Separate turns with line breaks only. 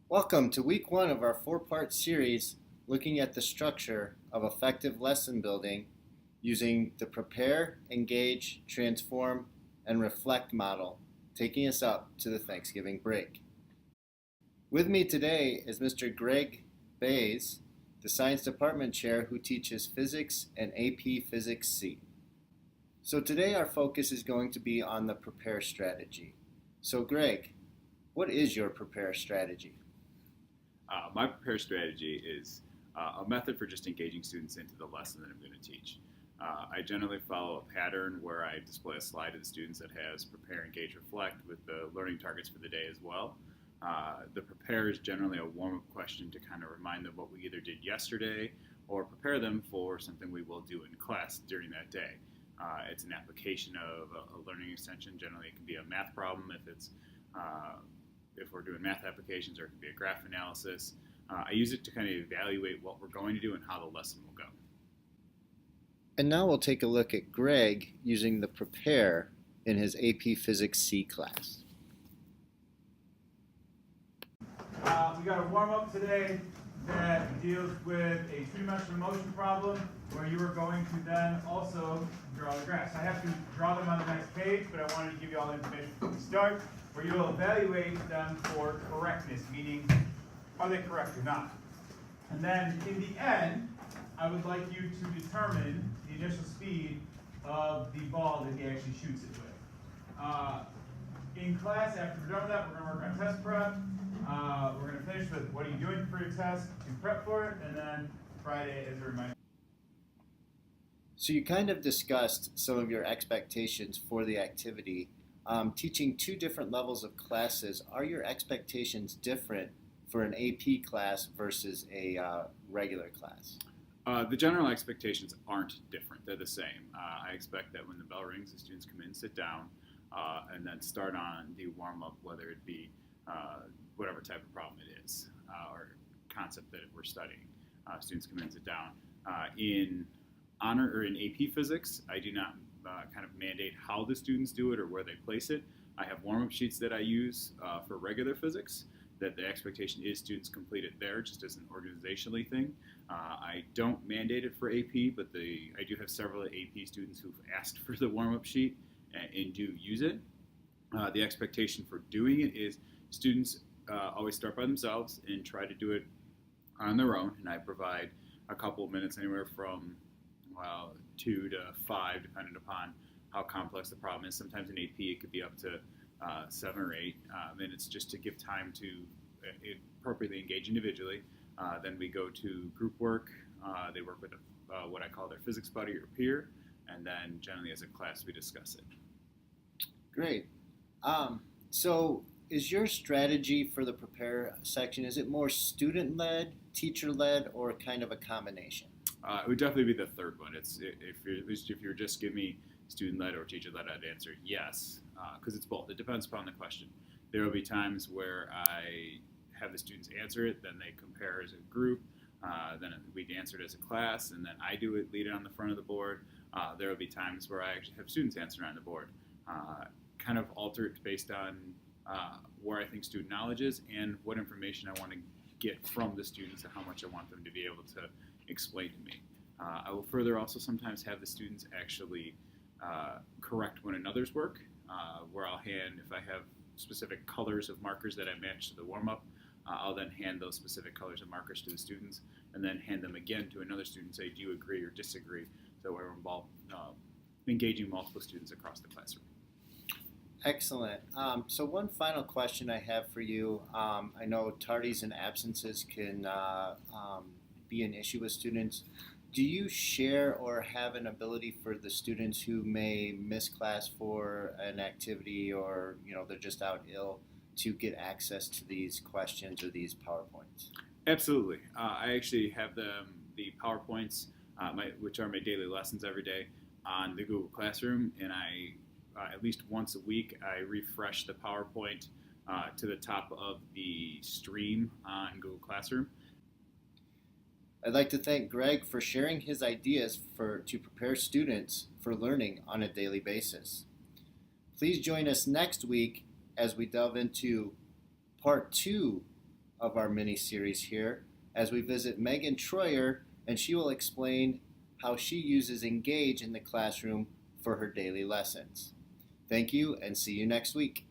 Welcome to week one of our four-part series looking at the structure of effective lesson building using the prepare, engage, transform, and reflect model, taking us up to the Thanksgiving break. With me today is Mr. Greg Bays, the Science Department Chair who teaches Physics and AP Physics C. So today our focus is going to be on the prepare strategy. So Greg, what is your prepare strategy?
My prepare strategy is a method for just engaging students into the lesson that I'm going to teach. I generally follow a pattern where I display a slide to the students that has prepare, engage, reflect with the learning targets for the day as well. The prepare is generally a warm-up question to kind of remind them what we either did yesterday or prepare them for something we will do in class during that day. It's an application of a learning extension. Generally, it can be a math problem if we're doing math applications, or it can be a graph analysis. I use it to kind of evaluate what we're going to do and how the lesson will go.
And now we'll take a look at Greg using the prepare in his AP Physics C class.
We got a warm-up today that deals with a two-dimensional motion problem where you are going to then also draw the graphs. I have to draw them on the next page, but I wanted to give you all the information before we start, where you will evaluate them for correctness, meaning are they correct or not. And then in the end, I would like you to determine the initial speed of the ball that he actually shoots it with. In class, after we're done with that, we're going to work on test prep. We're going to finish with what are you doing for your test to prep for it, and then Friday is a reminder.
So you kind of discussed some of your expectations for the activity. Teaching two different levels of classes, are your expectations different for an AP class versus a regular class?
The general expectations aren't different. They're the same. I expect that when the bell rings, the students come in, sit down, and then start on the warm-up, whether it be whatever type of problem it is or concept that we're studying. Students come in and sit down. In honor or in AP Physics, I do not kind of mandate how the students do it or where they place it. I have warm-up sheets that I use for regular physics that the expectation is students complete it there just as an organizationally thing. I don't mandate it for AP, but I do have several AP students who've asked for the warm-up sheet and do use it. The expectation for doing it is students always start by themselves and try to do it on their own, and I provide a couple of minutes, anywhere from 2 to 5, depending upon how complex the problem is. Sometimes in AP it could be up to 7 or 8 minutes, just to give time to appropriately engage individually. Then we go to group work. They work with what I call their physics buddy or peer, and then generally as a class we discuss it.
Great. So is your strategy for the prepare section, is it more student-led, teacher-led, or kind of a combination?
It would definitely be the third one. If you're just give me student-led or teacher-led, I'd answer yes, because it's both. It depends upon the question. There will be times where I have the students answer it, then they compare as a group, then we answer it as a class, and then I do it, lead it on the front of the board. There will be times where I actually have students answer it on the board. Kind of alter it based on where I think student knowledge is and what information I want to get from the students and how much I want them to be able to explain to me. I will further also sometimes have the students actually correct one another's work, where I'll hand, if I have specific colors of markers that I match to the warm-up, I'll then hand those specific colors and markers to the students and then hand them again to another student and say, do you agree or disagree? So we're involved, engaging multiple students across the classroom.
Excellent. So one final question I have for you. I know tardies and absences can be an issue with students. Do you share or have an ability for the students who may miss class for an activity, or they're just out ill, to get access to these questions or these PowerPoints?
Absolutely. I actually have the PowerPoints, which are my daily lessons every day, on the Google Classroom, and I at least once a week I refresh the PowerPoint to the top of the stream on Google Classroom.
I'd like to thank Greg for sharing his ideas to prepare students for learning on a daily basis. Please join us next week as we delve into part 2 of our mini-series here as we visit Megan Troyer, and she will explain how she uses Engage in the classroom for her daily lessons. Thank you, and see you next week.